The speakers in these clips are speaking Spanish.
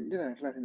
Yo también, clase.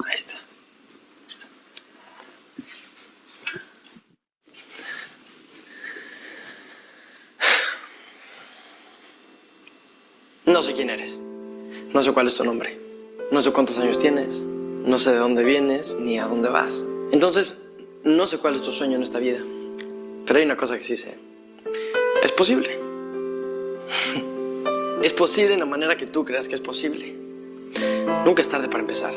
Ahí está. No sé quién eres. No sé cuál es tu nombre. No sé cuántos años tienes. No sé de dónde vienes ni a dónde vas. Entonces, no sé cuál es tu sueño en esta vida. Pero hay una cosa que sí sé. Es posible. Es posible en la manera que tú creas que es posible. Nunca es tarde para empezar.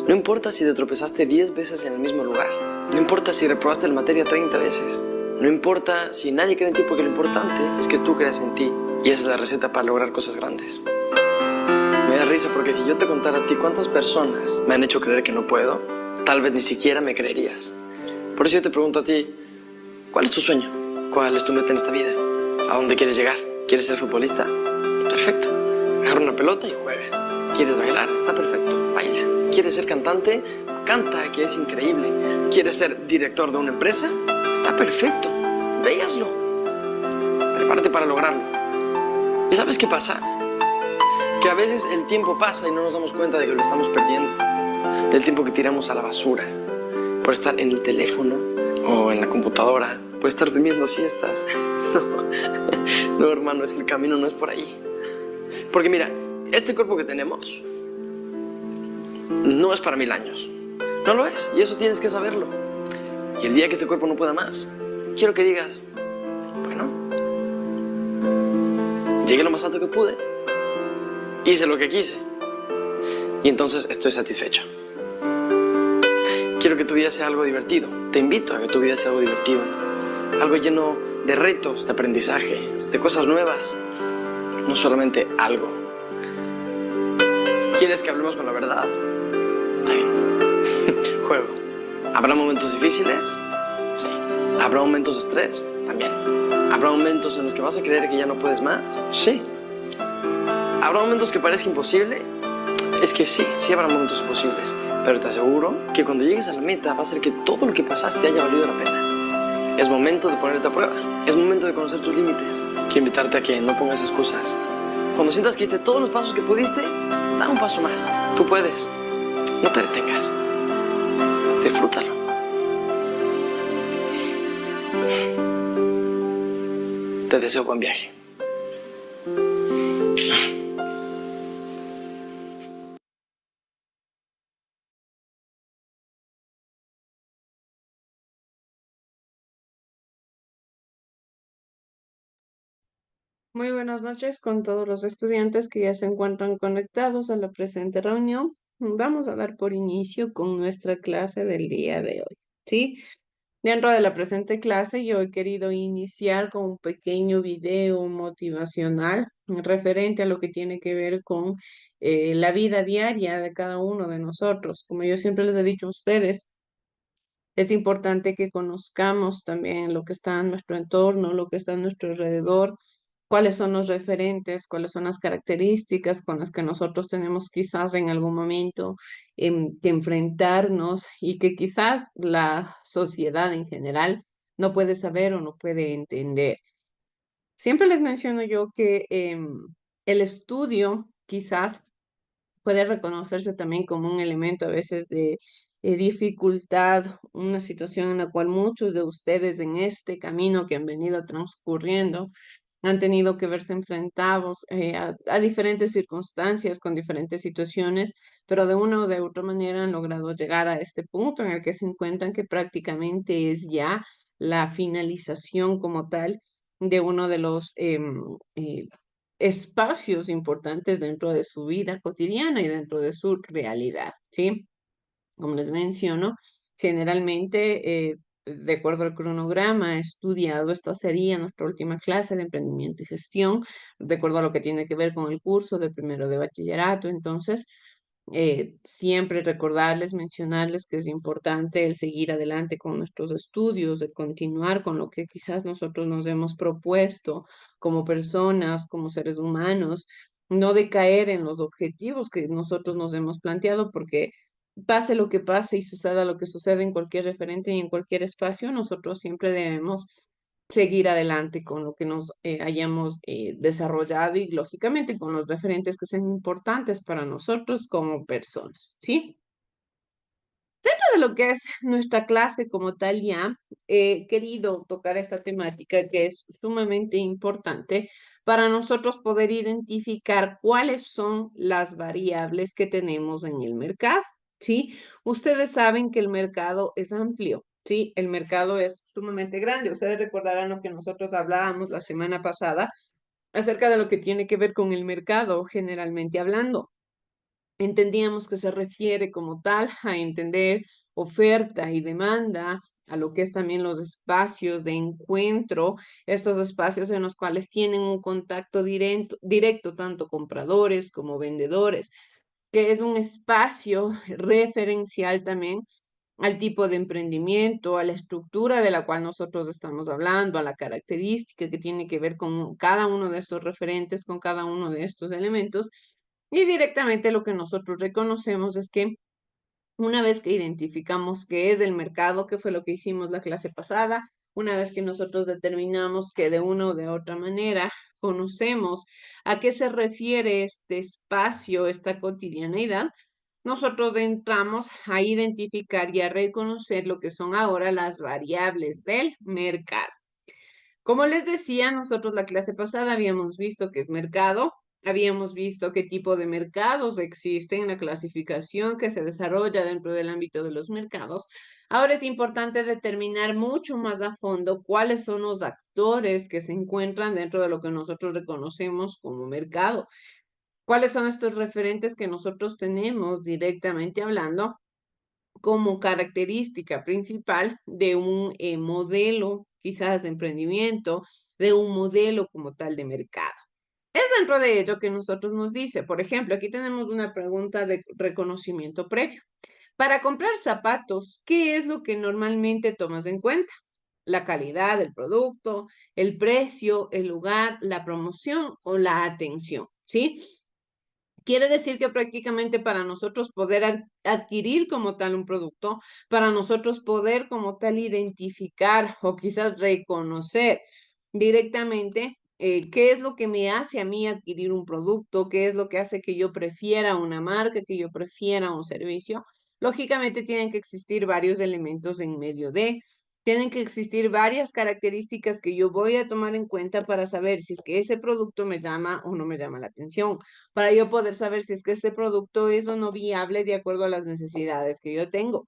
No importa si te tropezaste 10 veces en el mismo lugar. No importa si reprobaste la materia 30 veces. No importa si nadie cree en ti, porque lo importante es que tú creas en ti. Y esa es la receta para lograr cosas grandes. Me da risa porque si yo te contara a ti cuántas personas me han hecho creer que no puedo, tal vez ni siquiera me creerías. Por eso yo te pregunto a ti, ¿cuál es tu sueño? ¿Cuál es tu meta en esta vida? ¿A dónde quieres llegar? ¿Quieres ser futbolista? Perfecto. Agarra una pelota y juega. ¿Quieres bailar? Está perfecto. Baila. ¿Quieres ser cantante? Canta, que es increíble. ¿Quieres ser director de una empresa? Está perfecto. Ve y hazlo. Prepárate para lograrlo. ¿Y sabes qué pasa? Que a veces el tiempo pasa y no nos damos cuenta de que lo estamos perdiendo. Del tiempo que tiramos a la basura por estar en el teléfono o en la computadora, por estar durmiendo siestas. No, hermano, es que el camino no es por ahí. Porque mira, este cuerpo que tenemos no es para 1000 años. No lo es, y eso tienes que saberlo. Y el día que este cuerpo no pueda más, quiero que digas, bueno, llegué lo más alto que pude, hice lo que quise, y entonces estoy satisfecho. Quiero que tu vida sea algo divertido. Te invito a que tu vida sea algo divertido. Algo lleno de retos, de aprendizaje, de cosas nuevas. No solamente algo. ¿Quieres que hablemos con la verdad? Está bien. Juego. ¿Habrá momentos difíciles? Sí. ¿Habrá momentos de estrés? También. ¿Habrá momentos en los que vas a creer que ya no puedes más? Sí. ¿Habrá momentos que parezca imposible? Es que sí, sí habrá momentos imposibles. Pero te aseguro que cuando llegues a la meta va a ser que todo lo que pasaste haya valido la pena. Es momento de ponerte a prueba. Es momento de conocer tus límites. Quiero invitarte a que no pongas excusas. Cuando sientas que hiciste todos los pasos que pudiste, da un paso más. Tú puedes. No te detengas. Disfrútalo. Te deseo buen viaje. Muy buenas noches con todos los estudiantes que ya se encuentran conectados a la presente reunión. Vamos a dar por inicio con nuestra clase del día de hoy, ¿sí? Dentro de la presente clase yo he querido iniciar con un pequeño video motivacional referente a lo que tiene que ver con la vida diaria de cada uno de nosotros. Como yo siempre les he dicho a ustedes, es importante que conozcamos también lo que está en nuestro entorno, lo que está en nuestro alrededor, cuáles son los referentes, cuáles son las características con las que nosotros tenemos quizás en algún momento que enfrentarnos y que quizás la sociedad en general no puede saber o no puede entender. Siempre les menciono yo que el estudio quizás puede reconocerse también como un elemento a veces de dificultad, una situación en la cual muchos de ustedes en este camino que han venido transcurriendo han tenido que verse enfrentados a diferentes circunstancias, con diferentes situaciones, pero de una o de otra manera han logrado llegar a este punto en el que se encuentran que prácticamente es ya la finalización como tal de uno de los espacios importantes dentro de su vida cotidiana y dentro de su realidad, ¿sí? Como les menciono, generalmente, de acuerdo al cronograma estudiado, esta sería nuestra última clase de emprendimiento y gestión, de acuerdo a lo que tiene que ver con el curso de primero de bachillerato. Entonces, siempre recordarles, mencionarles que es importante el seguir adelante con nuestros estudios, de continuar con lo que quizás nosotros nos hemos propuesto como personas, como seres humanos, no decaer en los objetivos que nosotros nos hemos planteado, porque pase lo que pase y suceda lo que suceda en cualquier referente y en cualquier espacio, nosotros siempre debemos seguir adelante con lo que nos hayamos desarrollado y lógicamente con los referentes que sean importantes para nosotros como personas, ¿sí? De lo que es nuestra clase como tal ya, he querido tocar esta temática que es sumamente importante para nosotros poder identificar cuáles son las variables que tenemos en el mercado, ¿sí? Ustedes saben que el mercado es amplio, ¿sí? El mercado es sumamente grande. Ustedes recordarán lo que nosotros hablábamos la semana pasada acerca de lo que tiene que ver con el mercado, generalmente hablando. Entendíamos que se refiere como tal a entender oferta y demanda, a lo que es también los espacios de encuentro, estos espacios en los cuales tienen un contacto directo tanto compradores como vendedores, que es un espacio referencial también al tipo de emprendimiento, a la estructura de la cual nosotros estamos hablando, a la característica que tiene que ver con cada uno de estos referentes, con cada uno de estos elementos. Y directamente lo que nosotros reconocemos es que una vez que identificamos qué es el mercado, que fue lo que hicimos la clase pasada, una vez que nosotros determinamos que de una o de otra manera conocemos a qué se refiere este espacio, esta cotidianeidad, nosotros entramos a identificar y a reconocer lo que son ahora las variables del mercado. Como les decía, nosotros la clase pasada habíamos visto qué es mercado, habíamos visto qué tipo de mercados existen, la clasificación que se desarrolla dentro del ámbito de los mercados. Ahora es importante determinar mucho más a fondo cuáles son los actores que se encuentran dentro de lo que nosotros reconocemos como mercado. ¿Cuáles son estos referentes que nosotros tenemos directamente hablando como característica principal de un modelo quizás de emprendimiento, de un modelo como tal de mercado? Es dentro de ello que nosotros nos dice, por ejemplo, aquí tenemos una pregunta de reconocimiento previo. Para comprar zapatos, ¿qué es lo que normalmente tomas en cuenta? La calidad del producto, el precio, el lugar, la promoción o la atención, ¿sí? Quiere decir que prácticamente para nosotros poder adquirir como tal un producto, para nosotros poder como tal identificar o quizás reconocer directamente qué es lo que me hace a mí adquirir un producto, qué es lo que hace que yo prefiera una marca, que yo prefiera un servicio. Lógicamente tienen que existir varios elementos en medio de, tienen que existir varias características que yo voy a tomar en cuenta para saber si es que ese producto me llama o no me llama la atención, para yo poder saber si es que ese producto es o no viable de acuerdo a las necesidades que yo tengo.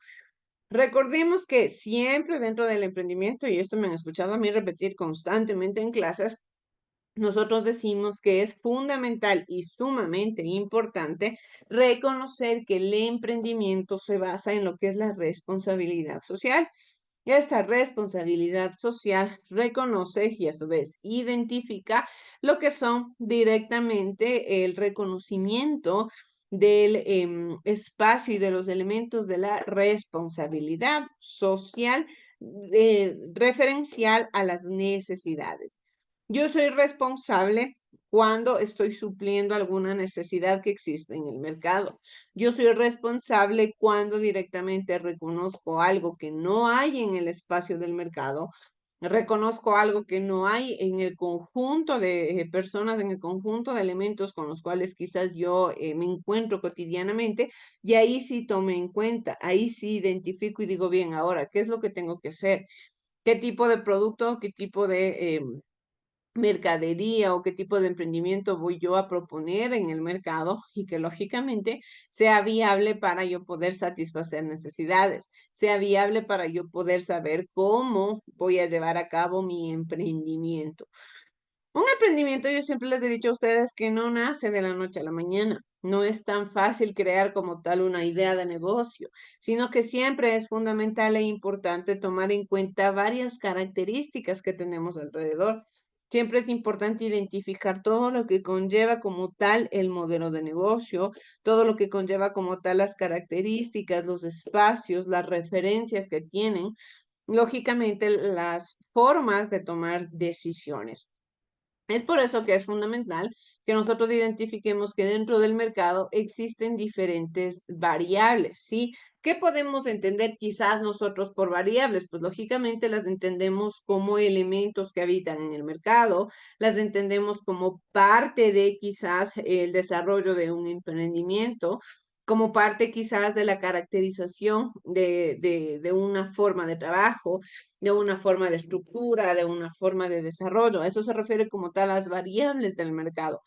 Recordemos que siempre dentro del emprendimiento, y esto me han escuchado a mí repetir constantemente en clases, nosotros decimos que es fundamental y sumamente importante reconocer que el emprendimiento se basa en lo que es la responsabilidad social. Esta responsabilidad social reconoce y a su vez identifica lo que son directamente el reconocimiento del espacio y de los elementos de la responsabilidad social referencial a las necesidades. Yo soy responsable cuando estoy supliendo alguna necesidad que existe en el mercado. Yo soy responsable cuando directamente reconozco algo que no hay en el espacio del mercado, reconozco algo que no hay en el conjunto de personas, en el conjunto de elementos con los cuales quizás yo me encuentro cotidianamente, y ahí sí tomé en cuenta, ahí sí identifico y digo, bien, ahora, ¿qué es lo que tengo que hacer? ¿Qué tipo de producto, qué tipo de mercadería o qué tipo de emprendimiento voy yo a proponer en el mercado y que lógicamente sea viable para yo poder satisfacer necesidades, sea viable para yo poder saber cómo voy a llevar a cabo mi emprendimiento? Un emprendimiento, yo siempre les he dicho a ustedes que no nace de la noche a la mañana. No es tan fácil crear como tal una idea de negocio, sino que siempre es fundamental e importante tomar en cuenta varias características que tenemos alrededor. Siempre es importante identificar todo lo que conlleva como tal el modelo de negocio, todo lo que conlleva como tal las características, los espacios, las referencias que tienen, lógicamente las formas de tomar decisiones. Es por eso que es fundamental que nosotros identifiquemos que dentro del mercado existen diferentes variables, ¿sí? ¿Qué podemos entender quizás nosotros por variables? Pues lógicamente las entendemos como elementos que habitan en el mercado, las entendemos como parte de quizás el desarrollo de un emprendimiento, como parte quizás de la caracterización de una forma de trabajo, de una forma de estructura, de una forma de desarrollo. A eso se refiere como tal a las variables del mercado.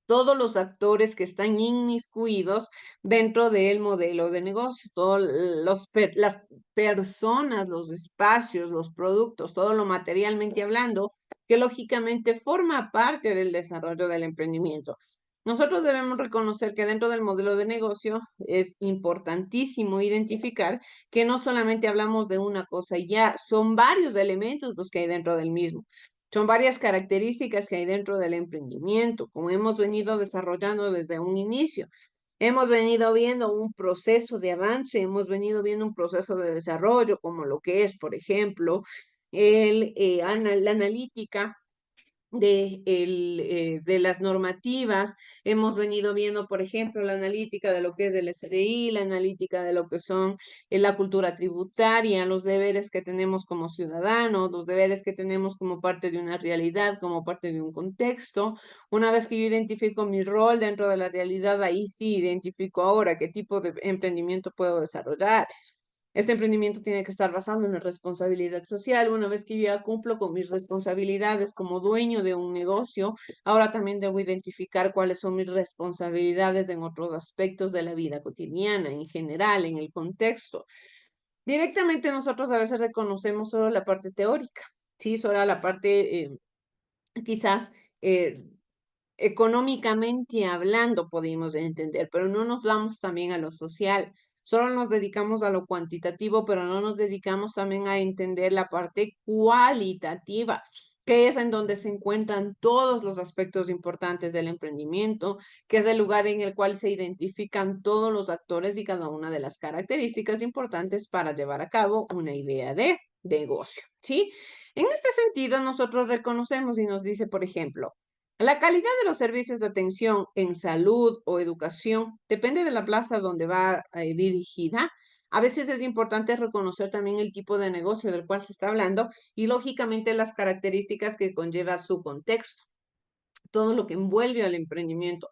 Todos los actores que están inmiscuidos dentro del modelo de negocio, todas las personas, los espacios, los productos, todo lo materialmente hablando, que lógicamente forma parte del desarrollo del emprendimiento. Nosotros debemos reconocer que dentro del modelo de negocio es importantísimo identificar que no solamente hablamos de una cosa y ya, son varios elementos los que hay dentro del mismo. Son varias características que hay dentro del emprendimiento, como hemos venido desarrollando desde un inicio. Hemos venido viendo un proceso de avance, hemos venido viendo un proceso de desarrollo, como lo que es, por ejemplo, la analítica de las normativas. Hemos venido viendo, por ejemplo, la analítica de lo que es el SRI, la analítica de lo que son la cultura tributaria, los deberes que tenemos como ciudadanos, los deberes que tenemos como parte de una realidad, como parte de un contexto. Una vez que yo identifico mi rol dentro de la realidad, ahí sí identifico ahora qué tipo de emprendimiento puedo desarrollar. Este emprendimiento tiene que estar basado en la responsabilidad social. Una vez que yo ya cumplo con mis responsabilidades como dueño de un negocio, ahora también debo identificar cuáles son mis responsabilidades en otros aspectos de la vida cotidiana, en general, en el contexto. Directamente nosotros a veces reconocemos solo la parte teórica, sí, solo la parte quizás eh, económicamente hablando podemos entender, pero no nos vamos también a lo social. Solo nos dedicamos a lo cuantitativo, pero no nos dedicamos también a entender la parte cualitativa, que es en donde se encuentran todos los aspectos importantes del emprendimiento, que es el lugar en el cual se identifican todos los actores y cada una de las características importantes para llevar a cabo una idea de negocio, ¿sí? En este sentido, nosotros reconocemos y nos dice, por ejemplo, la calidad de los servicios de atención en salud o educación depende de la plaza donde va dirigida. A veces es importante reconocer también el tipo de negocio del cual se está hablando y lógicamente las características que conlleva su contexto, todo lo que envuelve al emprendimiento.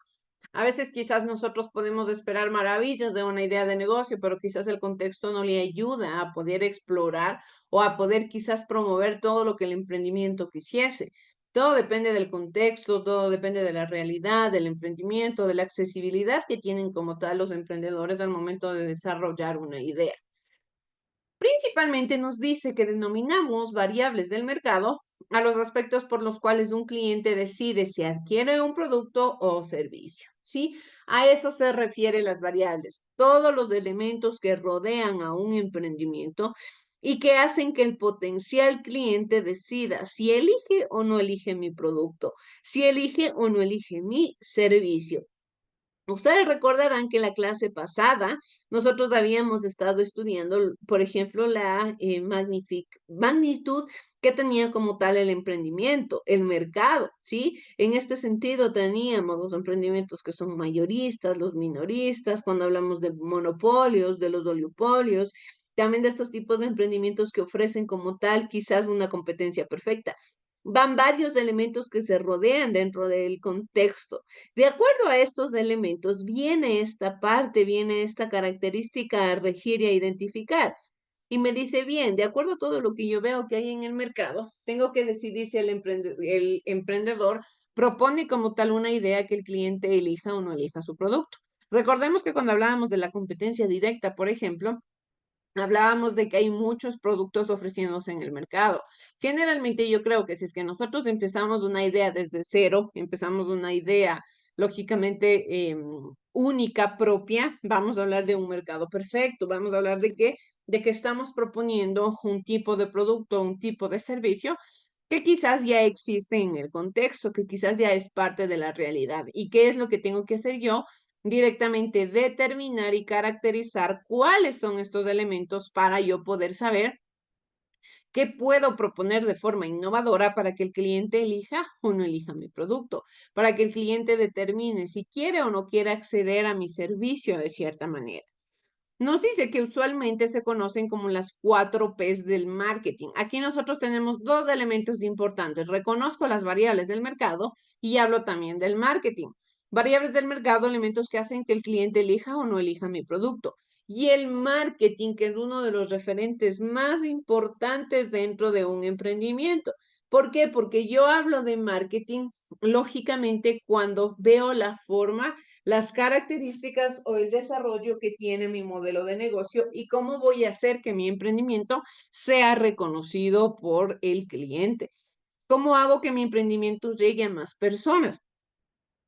A veces quizás nosotros podemos esperar maravillas de una idea de negocio, pero quizás el contexto no le ayuda a poder explorar o a poder quizás promover todo lo que el emprendimiento quisiese. Todo depende del contexto, todo depende de la realidad, del emprendimiento, de la accesibilidad que tienen como tal los emprendedores al momento de desarrollar una idea. Principalmente nos dice que denominamos variables del mercado a los aspectos por los cuales un cliente decide si adquiere un producto o servicio, ¿sí? A eso se refieren las variables, todos los elementos que rodean a un emprendimiento y que hacen que el potencial cliente decida si elige o no elige mi producto, si elige o no elige mi servicio. Ustedes recordarán que en la clase pasada nosotros habíamos estado estudiando, por ejemplo, la magnitud que tenía como tal el emprendimiento, el mercado, ¿sí? En este sentido teníamos los emprendimientos que son mayoristas, los minoristas, cuando hablamos de monopolios, de los oligopolios, también de estos tipos de emprendimientos que ofrecen como tal quizás una competencia perfecta. Van varios elementos que se rodean dentro del contexto. De acuerdo a estos elementos, viene esta parte, viene esta característica a regir y a identificar. Y me dice, bien, de acuerdo a todo lo que yo veo que hay en el mercado, tengo que decidir si el emprendedor propone como tal una idea que el cliente elija o no elija su producto. Recordemos que cuando hablábamos de la competencia directa, por ejemplo, hablábamos de que hay muchos productos ofreciéndose en el mercado. Generalmente yo creo que si es que nosotros empezamos una idea desde cero, empezamos una idea lógicamente única, propia, vamos a hablar de un mercado perfecto, vamos a hablar de que estamos proponiendo un tipo de producto, un tipo de servicio que quizás ya existe en el contexto, que quizás ya es parte de la realidad. ¿Y qué es lo que tengo que hacer yo? Directamente determinar y caracterizar cuáles son estos elementos para yo poder saber qué puedo proponer de forma innovadora para que el cliente elija o no elija mi producto, para que el cliente determine si quiere o no quiere acceder a mi servicio de cierta manera. Nos dice que usualmente se conocen como las 4 Ps del marketing. Aquí nosotros tenemos dos elementos importantes. Reconozco las variables del mercado y hablo también del marketing. Variables del mercado, elementos que hacen que el cliente elija o no elija mi producto. Y el marketing, que es uno de los referentes más importantes dentro de un emprendimiento. ¿Por qué? Porque yo hablo de marketing, lógicamente, cuando veo la forma, las características o el desarrollo que tiene mi modelo de negocio y cómo voy a hacer que mi emprendimiento sea reconocido por el cliente. ¿Cómo hago que mi emprendimiento llegue a más personas?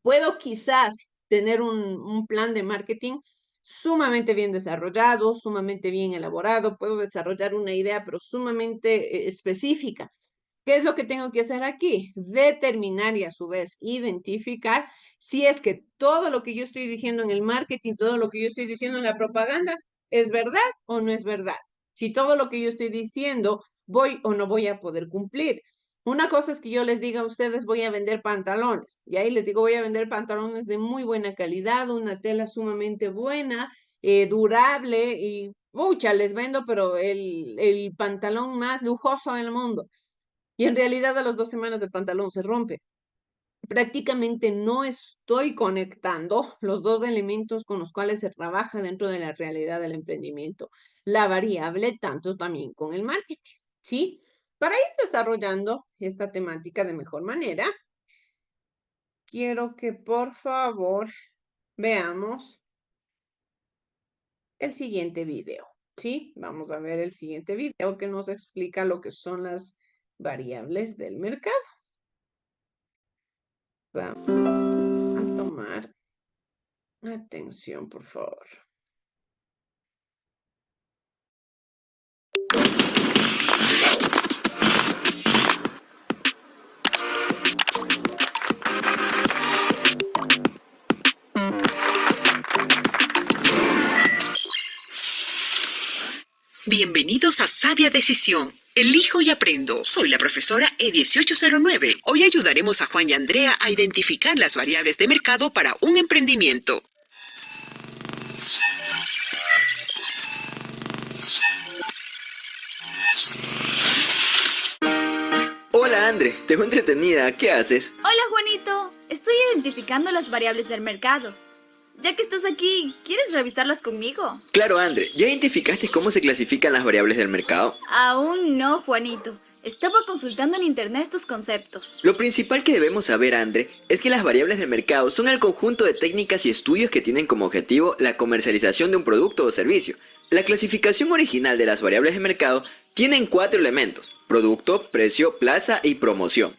Puedo quizás tener un plan de marketing sumamente bien desarrollado, sumamente bien elaborado, puedo desarrollar una idea, pero sumamente específica. ¿Qué es lo que tengo que hacer aquí? Determinar y a su vez identificar si es que todo lo que yo estoy diciendo en el marketing, todo lo que yo estoy diciendo en la propaganda, es verdad o no es verdad. Si todo lo que yo estoy diciendo voy o no voy a poder cumplir. Una cosa es que yo les diga a ustedes voy a vender pantalones y ahí les digo voy a vender pantalones de muy buena calidad, una tela sumamente buena, durable y mucha les vendo, pero el pantalón más lujoso del mundo. Y en realidad a las 2 semanas el pantalón se rompe. Prácticamente no estoy conectando los dos elementos con los cuales se trabaja dentro de la realidad del emprendimiento. La variable, tanto también con el marketing, ¿sí? Para ir desarrollando esta temática de mejor manera, quiero que por favor veamos el siguiente video, ¿sí? Vamos a ver el siguiente video que nos explica lo que son las variables del mercado. Vamos a tomar atención, por favor. Bienvenidos a Sabia Decisión. Elijo y aprendo. Soy la profesora E1809. Hoy ayudaremos a Juan y Andrea a identificar las variables de mercado para un emprendimiento. Hola Andre, te veo entretenida, ¿qué haces? Hola Juanito, estoy identificando las variables del mercado. Ya que estás aquí, ¿quieres revisarlas conmigo? Claro Andre, ¿ya identificaste cómo se clasifican las variables del mercado? Aún no, Juanito. Estaba consultando en internet estos conceptos. Lo principal que debemos saber, Andre, es que las variables del mercado son el conjunto de técnicas y estudios que tienen como objetivo la comercialización de un producto o servicio. La clasificación original de las variables de mercado Tienen 4 elementos: producto, precio, plaza y promoción.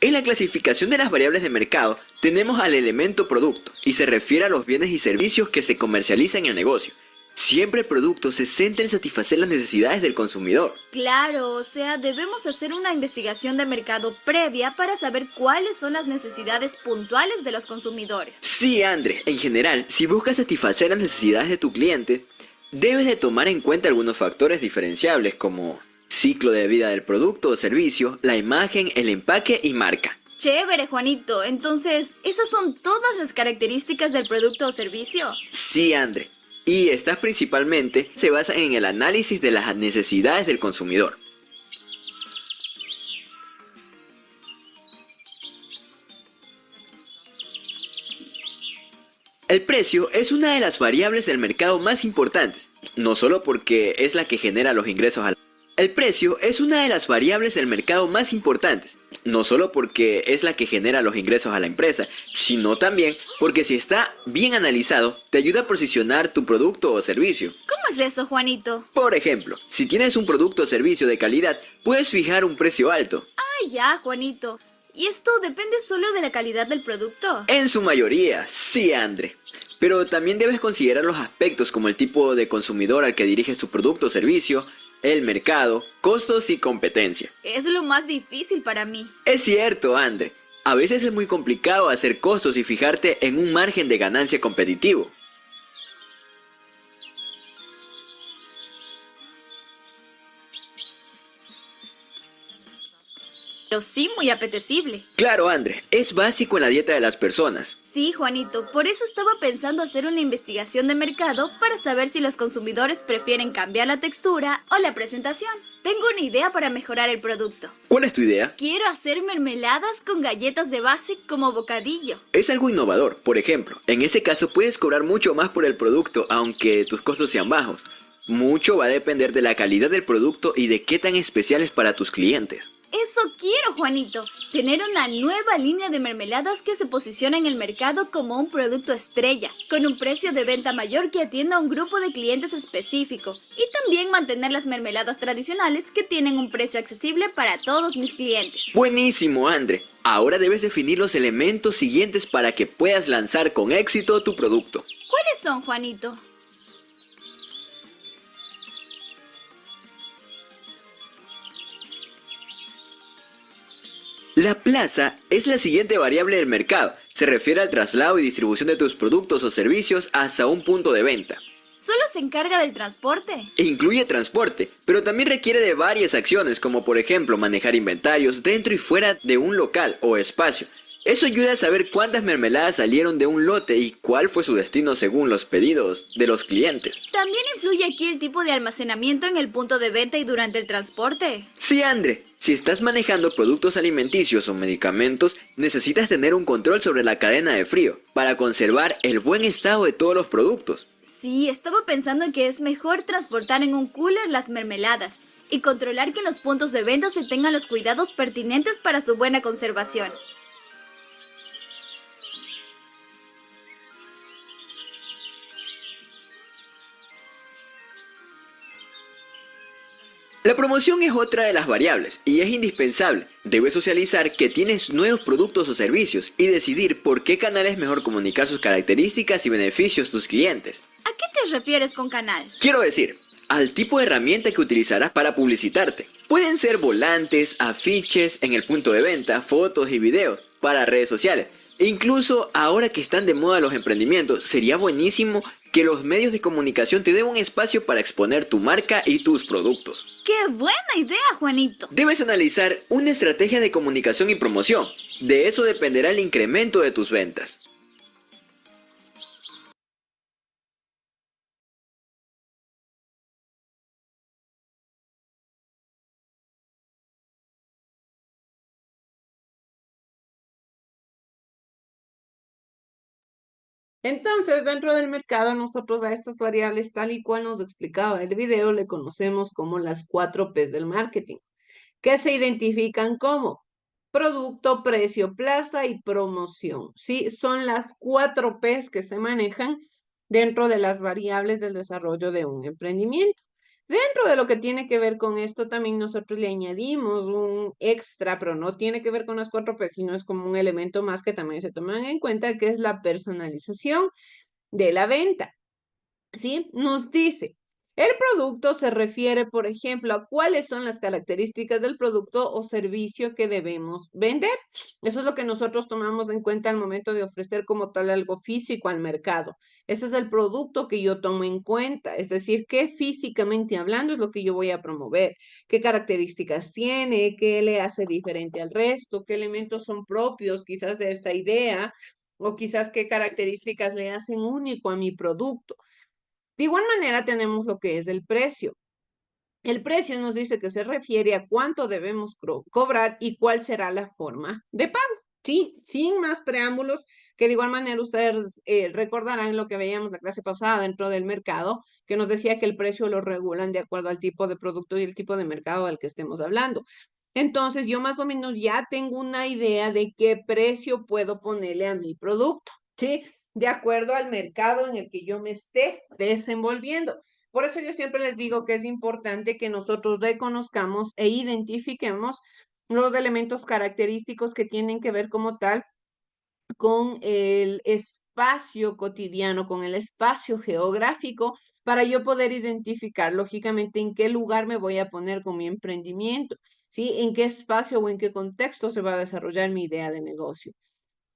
En la clasificación de las variables de mercado tenemos al elemento producto y se refiere a los bienes y servicios que se comercializan en el negocio. Siempre el producto se centra en satisfacer las necesidades del consumidor. Claro, o sea, debemos hacer una investigación de mercado previa para saber cuáles son las necesidades puntuales de los consumidores. Sí, André, en general, si buscas satisfacer las necesidades de tu cliente, debes de tomar en cuenta algunos factores diferenciables como ciclo de vida del producto o servicio, la imagen, el empaque y marca. Chévere, Juanito. Entonces, ¿esas son todas las características del producto o servicio? Sí, André. Y estas principalmente se basan en el análisis de las necesidades del consumidor. El precio es una de las variables del mercado más importantes, no solo porque es la que genera los ingresos al... El precio es una de las variables del mercado más importantes, no solo porque es la que genera los ingresos a la empresa, sino también porque si está bien analizado, te ayuda a posicionar tu producto o servicio. ¿Cómo es eso, Juanito? Por ejemplo, si tienes un producto o servicio de calidad, puedes fijar un precio alto. Ah, ya, Juanito. ¿Y esto depende solo de la calidad del producto? En su mayoría, sí, André. Pero también debes considerar los aspectos como el tipo de consumidor al que diriges tu producto o servicio, el mercado, costos y competencia. Es lo más difícil para mí. Es cierto, André. A veces es muy complicado hacer costos y fijarte en un margen de ganancia competitivo. Pero sí muy apetecible. Claro, André, es básico en la dieta de las personas. Sí, Juanito, por eso estaba pensando hacer una investigación de mercado para saber si los consumidores prefieren cambiar la textura o la presentación. Tengo una idea para mejorar el producto. ¿Cuál es tu idea? Quiero hacer mermeladas con galletas de base como bocadillo. Es algo innovador. Por ejemplo, en ese caso puedes cobrar mucho más por el producto aunque tus costos sean bajos. Mucho va a depender de la calidad del producto y de qué tan especial es para tus clientes. Eso quiero, Juanito. Tener una nueva línea de mermeladas que se posiciona en el mercado como un producto estrella, con un precio de venta mayor que atienda a un grupo de clientes específico. Y también mantener las mermeladas tradicionales que tienen un precio accesible para todos mis clientes. Buenísimo, André. Ahora debes definir los elementos siguientes para que puedas lanzar con éxito tu producto. ¿Cuáles son, Juanito? La plaza es la siguiente variable del mercado. Se refiere al traslado y distribución de tus productos o servicios hasta un punto de venta. ¿Solo se encarga del transporte? E incluye transporte, pero también requiere de varias acciones, como por ejemplo manejar inventarios dentro y fuera de un local o espacio. Eso ayuda a saber cuántas mermeladas salieron de un lote y cuál fue su destino según los pedidos de los clientes. También influye aquí el tipo de almacenamiento en el punto de venta y durante el transporte. Sí, André. Si estás manejando productos alimenticios o medicamentos, necesitas tener un control sobre la cadena de frío para conservar el buen estado de todos los productos. Sí, estaba pensando que es mejor transportar en un cooler las mermeladas y controlar que en los puntos de venta se tengan los cuidados pertinentes para su buena conservación. La promoción es otra de las variables y es indispensable. Debes socializar que tienes nuevos productos o servicios y decidir por qué canal es mejor comunicar sus características y beneficios a tus clientes. ¿A qué te refieres con canal? Quiero decir, al tipo de herramienta que utilizarás para publicitarte. Pueden ser volantes, afiches en el punto de venta, fotos y videos para redes sociales. E incluso ahora que están de moda los emprendimientos, sería buenísimo que los medios de comunicación te den un espacio para exponer tu marca y tus productos. ¡Qué buena idea, Juanito! Debes analizar una estrategia de comunicación y promoción. De eso dependerá el incremento de tus ventas. Entonces, dentro del mercado, nosotros a estas variables, tal y cual nos explicaba el video, le conocemos como las 4 P's del marketing, que se identifican como producto, precio, plaza y promoción. Sí, son las 4 P's que se manejan dentro de las variables del desarrollo de un emprendimiento. Dentro de lo que tiene que ver con esto, también nosotros le añadimos un extra, pero no tiene que ver con las 4 P's, sino es como un elemento más que también se toman en cuenta, que es la personalización de la venta. ¿Sí? Nos dice, el producto se refiere, por ejemplo, a cuáles son las características del producto o servicio que debemos vender. Eso es lo que nosotros tomamos en cuenta al momento de ofrecer como tal algo físico al mercado. Ese es el producto que yo tomo en cuenta, es decir, qué físicamente hablando es lo que yo voy a promover, qué características tiene, qué le hace diferente al resto, qué elementos son propios quizás de esta idea o quizás qué características le hacen único a mi producto. De igual manera tenemos lo que es el precio. El precio nos dice que se refiere a cuánto debemos cobrar y cuál será la forma de pago. Sí, sin más preámbulos, que de igual manera ustedes recordarán lo que veíamos la clase pasada dentro del mercado, que nos decía que el precio lo regulan de acuerdo al tipo de producto y el tipo de mercado al que estemos hablando. Entonces, yo más o menos ya tengo una idea de qué precio puedo ponerle a mi producto, ¿sí? De acuerdo al mercado en el que yo me esté desenvolviendo. Por eso yo siempre les digo que es importante que nosotros reconozcamos e identifiquemos los elementos característicos que tienen que ver como tal con el espacio cotidiano, con el espacio geográfico, para yo poder identificar, lógicamente, en qué lugar me voy a poner con mi emprendimiento, ¿sí? En qué espacio o en qué contexto se va a desarrollar mi idea de negocio.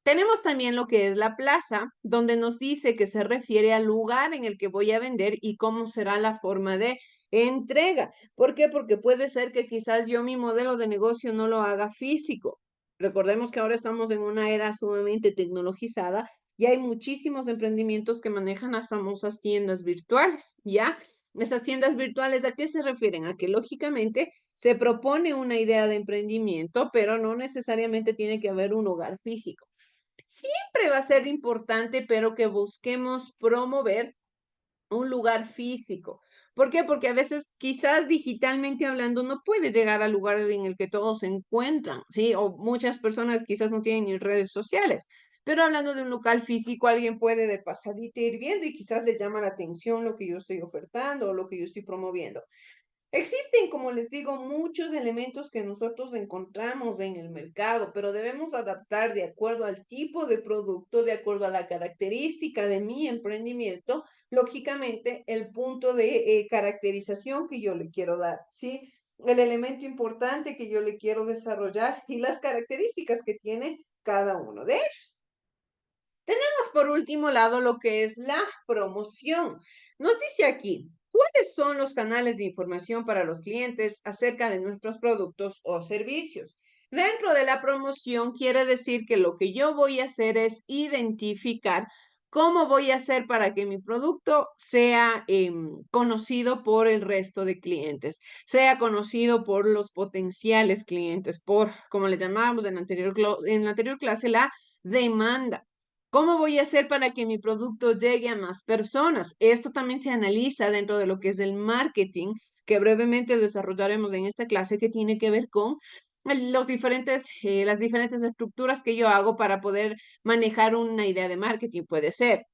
Tenemos también lo que es la plaza, donde nos dice que se refiere al lugar en el que voy a vender y cómo será la forma de entrega. ¿Por qué? Porque puede ser que quizás yo mi modelo de negocio no lo haga físico. Recordemos que ahora estamos en una era sumamente tecnologizada y hay muchísimos emprendimientos que manejan las famosas tiendas virtuales, ¿ya? Estas tiendas virtuales, ¿a qué se refieren? A que lógicamente se propone una idea de emprendimiento, pero no necesariamente tiene que haber un lugar físico. Siempre va a ser importante, pero que busquemos promover un lugar físico. ¿Por qué? Porque a veces quizás digitalmente hablando no puede llegar al lugar en el que todos se encuentran, ¿sí? O muchas personas quizás no tienen ni redes sociales. Pero hablando de un local físico, alguien puede de pasadita ir viendo y quizás le llama la atención lo que yo estoy ofertando o lo que yo estoy promoviendo. Existen, como les digo, muchos elementos que nosotros encontramos en el mercado, pero debemos adaptar de acuerdo al tipo de producto, de acuerdo a la característica de mi emprendimiento, lógicamente el punto de caracterización que yo le quiero dar, ¿sí? El elemento importante que yo le quiero desarrollar y las características que tiene cada uno de ellos. Tenemos por último lado lo que es la promoción. Nos dice aquí, ¿cuáles son los canales de información para los clientes acerca de nuestros productos o servicios? Dentro de la promoción quiere decir que lo que yo voy a hacer es identificar cómo voy a hacer para que mi producto sea conocido por el resto de clientes, sea conocido por los potenciales clientes, por, como le llamábamos en la anterior clase, la demanda. ¿Cómo voy a hacer para que mi producto llegue a más personas? Esto también se analiza dentro de lo que es el marketing, que brevemente desarrollaremos en esta clase, que tiene que ver con las diferentes estructuras que yo hago para poder manejar una idea de marketing. Puede ser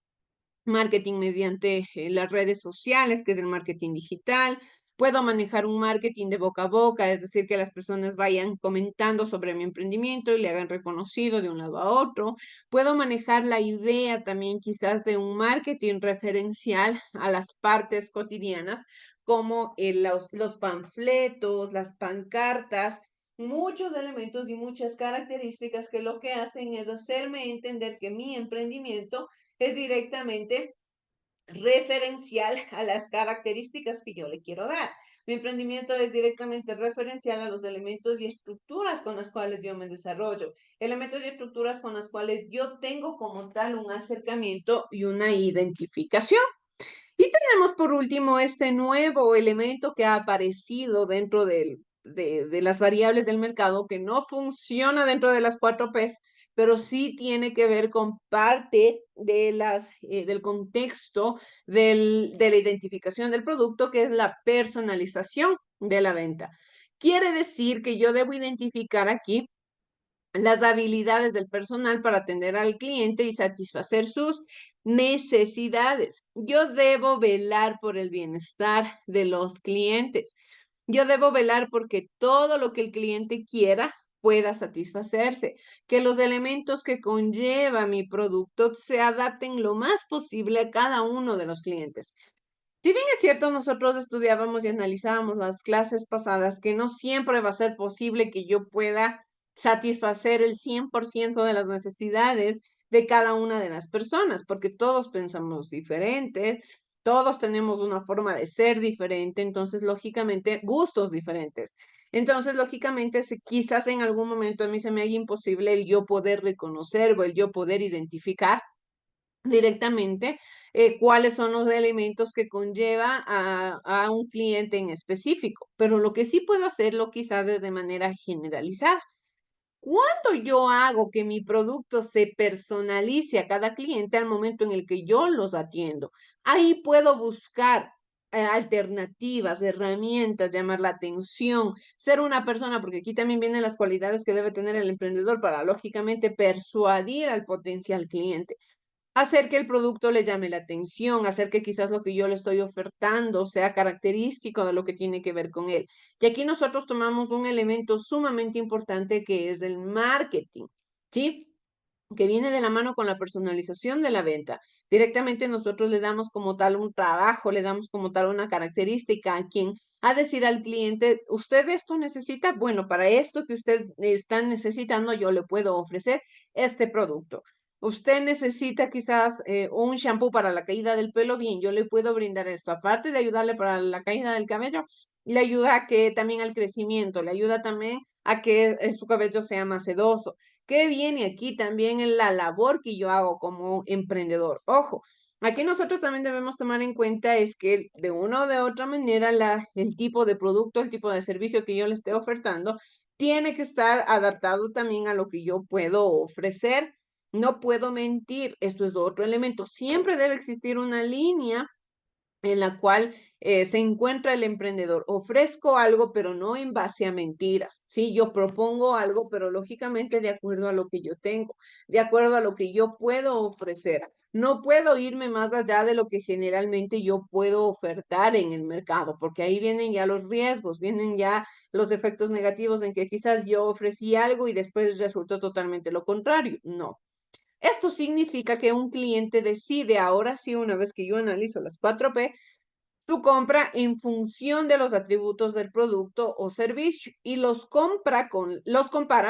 marketing mediante las redes sociales, que es el marketing digital. Puedo manejar un marketing de boca a boca, es decir, que las personas vayan comentando sobre mi emprendimiento y le hagan reconocido de un lado a otro. Puedo manejar la idea también quizás de un marketing referencial a las partes cotidianas, como los panfletos, las pancartas, muchos elementos y muchas características que lo que hacen es hacerme entender que mi emprendimiento es directamente referencial a las características que yo le quiero dar. Mi emprendimiento es directamente referencial a los elementos y estructuras con las cuales yo me desarrollo, elementos y estructuras con las cuales yo tengo como tal un acercamiento y una identificación. Y tenemos por último este nuevo elemento que ha aparecido dentro de las variables del mercado, que no funciona dentro de las 4 Ps, pero sí tiene que ver con parte del contexto de la identificación del producto, que es la personalización de la venta. Quiere decir que yo debo identificar aquí las habilidades del personal para atender al cliente y satisfacer sus necesidades. Yo debo velar por el bienestar de los clientes. Yo debo velar porque todo lo que el cliente quiera pueda satisfacerse, que los elementos que conlleva mi producto se adapten lo más posible a cada uno de los clientes. Si bien es cierto, nosotros estudiábamos y analizábamos las clases pasadas que no siempre va a ser posible que yo pueda satisfacer el 100% de las necesidades de cada una de las personas, porque todos pensamos diferentes, todos tenemos una forma de ser diferente, entonces, lógicamente, gustos diferentes. Entonces, lógicamente, quizás en algún momento a mí se me haga imposible el yo poder reconocer o el yo poder identificar directamente cuáles son los elementos que conlleva a un cliente en específico. Pero lo que sí puedo hacerlo quizás es de manera generalizada. Cuando yo hago que mi producto se personalice a cada cliente al momento en el que yo los atiendo, ahí puedo buscar alternativas, herramientas, llamar la atención, ser una persona, porque aquí también vienen las cualidades que debe tener el emprendedor para, lógicamente, persuadir al potencial cliente. Hacer que el producto le llame la atención, hacer que quizás lo que yo le estoy ofertando sea característico de lo que tiene que ver con él. Y aquí nosotros tomamos un elemento sumamente importante que es el marketing, ¿sí? Que viene de la mano con la personalización de la venta. Directamente nosotros le damos como tal un trabajo, le damos como tal una característica a quien a decir al cliente, ¿usted esto necesita? Bueno, para esto que usted está necesitando, yo le puedo ofrecer este producto. Usted necesita quizás un shampoo para la caída del pelo, bien, yo le puedo brindar esto. Aparte de ayudarle para la caída del cabello, le ayuda a que también al crecimiento, le ayuda también a que su cabello sea más sedoso. ¿Qué viene aquí también en la labor que yo hago como emprendedor? Ojo, aquí nosotros también debemos tomar en cuenta es que de una o de otra manera el tipo de producto, el tipo de servicio que yo le esté ofertando, tiene que estar adaptado también a lo que yo puedo ofrecer. No puedo mentir, esto es otro elemento. Siempre debe existir una línea en la cual se encuentra el emprendedor. Ofrezco algo, pero no en base a mentiras. Sí, yo propongo algo, pero lógicamente de acuerdo a lo que yo tengo, de acuerdo a lo que yo puedo ofrecer. No puedo irme más allá de lo que generalmente yo puedo ofertar en el mercado, porque ahí vienen ya los riesgos, vienen ya los efectos negativos en que quizás yo ofrecí algo y después resultó totalmente lo contrario. No. Esto significa que un cliente decide, ahora sí, una vez que yo analizo las 4P, su compra en función de los atributos del producto o servicio y los compara,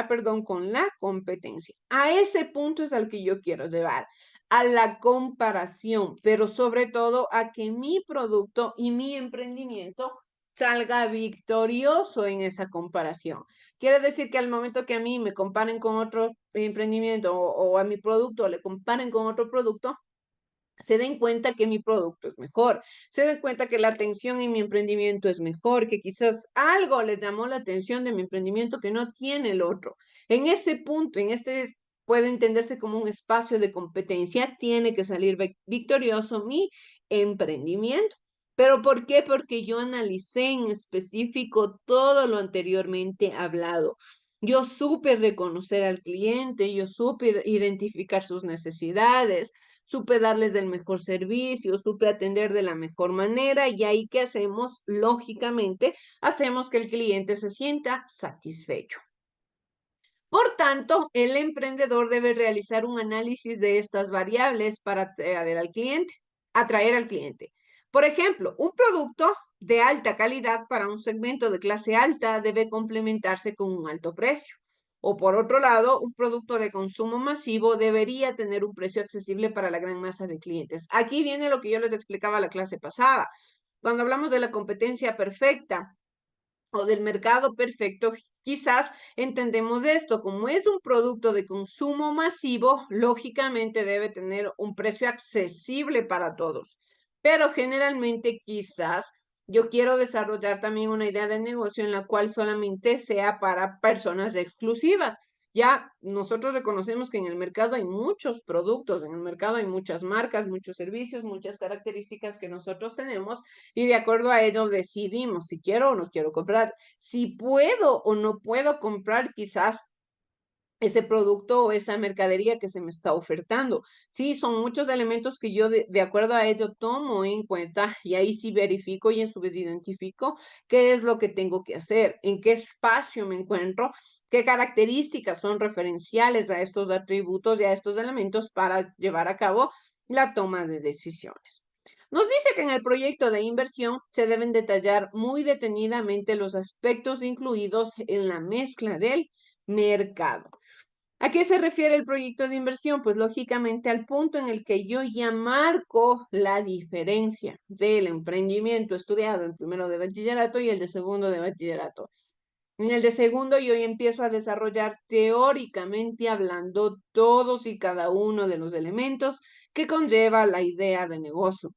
perdón, con la competencia. A ese punto es al que yo quiero llevar, a la comparación, pero sobre todo a que mi producto y mi emprendimiento salga victorioso en esa comparación. Quiere decir que al momento que a mí me comparen con otro emprendimiento o a mi producto le comparen con otro producto, se den cuenta que mi producto es mejor, se den cuenta que la atención en mi emprendimiento es mejor, que quizás algo les llamó la atención de mi emprendimiento que no tiene el otro. En ese punto, en este puede entenderse como un espacio de competencia, tiene que salir victorioso mi emprendimiento. ¿Pero por qué? Porque yo analicé en específico todo lo anteriormente hablado. Yo supe reconocer al cliente, yo supe identificar sus necesidades, supe darles el mejor servicio, supe atender de la mejor manera y ahí ¿qué hacemos? Lógicamente, hacemos que el cliente se sienta satisfecho. Por tanto, el emprendedor debe realizar un análisis de estas variables para atraer al cliente. Por ejemplo, un producto de alta calidad para un segmento de clase alta debe complementarse con un alto precio. O por otro lado, un producto de consumo masivo debería tener un precio accesible para la gran masa de clientes. Aquí viene lo que yo les explicaba la clase pasada. Cuando hablamos de la competencia perfecta, o del mercado perfecto, quizás entendemos esto, como es un producto de consumo masivo, lógicamente debe tener un precio accesible para todos. Pero generalmente quizás yo quiero desarrollar también una idea de negocio en la cual solamente sea para personas exclusivas. Ya nosotros reconocemos que en el mercado hay muchos productos, en el mercado hay muchas marcas, muchos servicios, muchas características que nosotros tenemos y de acuerdo a ello decidimos si quiero o no quiero comprar, si puedo o no puedo comprar quizás ese producto o esa mercadería que se me está ofertando. Sí, son muchos elementos que yo de acuerdo a ello tomo en cuenta y ahí sí verifico y a su vez identifico qué es lo que tengo que hacer, en qué espacio me encuentro, qué características son referenciales a estos atributos y a estos elementos para llevar a cabo la toma de decisiones. Nos dice que en el proyecto de inversión se deben detallar muy detenidamente los aspectos incluidos en la mezcla del mercado. ¿A qué se refiere el proyecto de inversión? Pues lógicamente al punto en el que yo ya marco la diferencia del emprendimiento estudiado en primero de bachillerato y el de segundo de bachillerato. En el de segundo yo ya empiezo a desarrollar teóricamente hablando todos y cada uno de los elementos que conlleva la idea de negocio,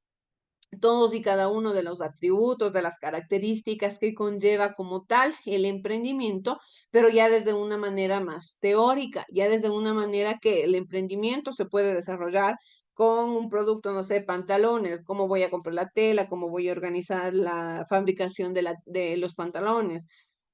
todos y cada uno de los atributos, de las características que conlleva como tal el emprendimiento, pero ya desde una manera más teórica, ya desde una manera que el emprendimiento se puede desarrollar con un producto, no sé, pantalones, cómo voy a comprar la tela, cómo voy a organizar la fabricación de los pantalones,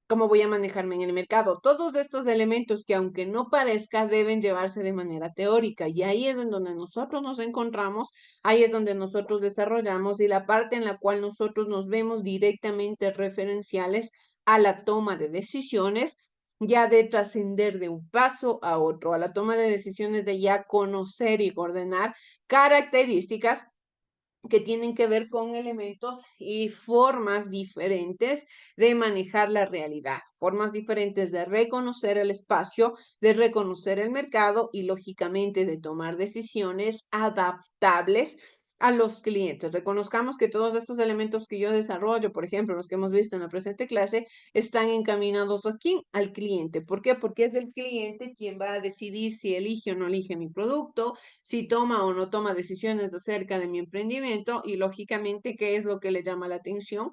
cómo voy a manejarme en el mercado. Todos estos elementos que aunque no parezca deben llevarse de manera teórica y ahí es en donde nosotros nos encontramos. Ahí es donde nosotros desarrollamos y la parte en la cual nosotros nos vemos directamente referenciales a la toma de decisiones, ya de trascender de un paso a otro, a la toma de decisiones de ya conocer y ordenar características que tienen que ver con elementos y formas diferentes de manejar la realidad, formas diferentes de reconocer el espacio, de reconocer el mercado y lógicamente de tomar decisiones adaptables a los clientes. Reconozcamos que todos estos elementos que yo desarrollo, por ejemplo, los que hemos visto en la presente clase, están encaminados a quién? Al cliente. ¿Por qué? Porque es el cliente quien va a decidir si elige o no elige mi producto, si toma o no toma decisiones acerca de mi emprendimiento y lógicamente qué es lo que le llama la atención.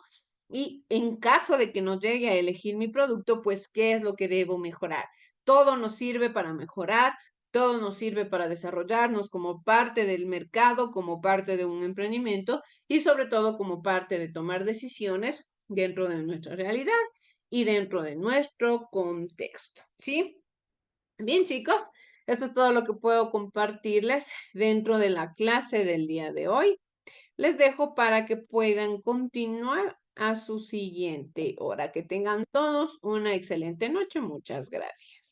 Y en caso de que no llegue a elegir mi producto, pues qué es lo que debo mejorar. Todo nos sirve para mejorar, todo nos sirve para desarrollarnos como parte del mercado, como parte de un emprendimiento y sobre todo como parte de tomar decisiones dentro de nuestra realidad y dentro de nuestro contexto. ¿Sí? Bien, chicos, eso es todo lo que puedo compartirles dentro de la clase del día de hoy. Les dejo para que puedan continuar a su siguiente hora. Que tengan todos una excelente noche. Muchas gracias.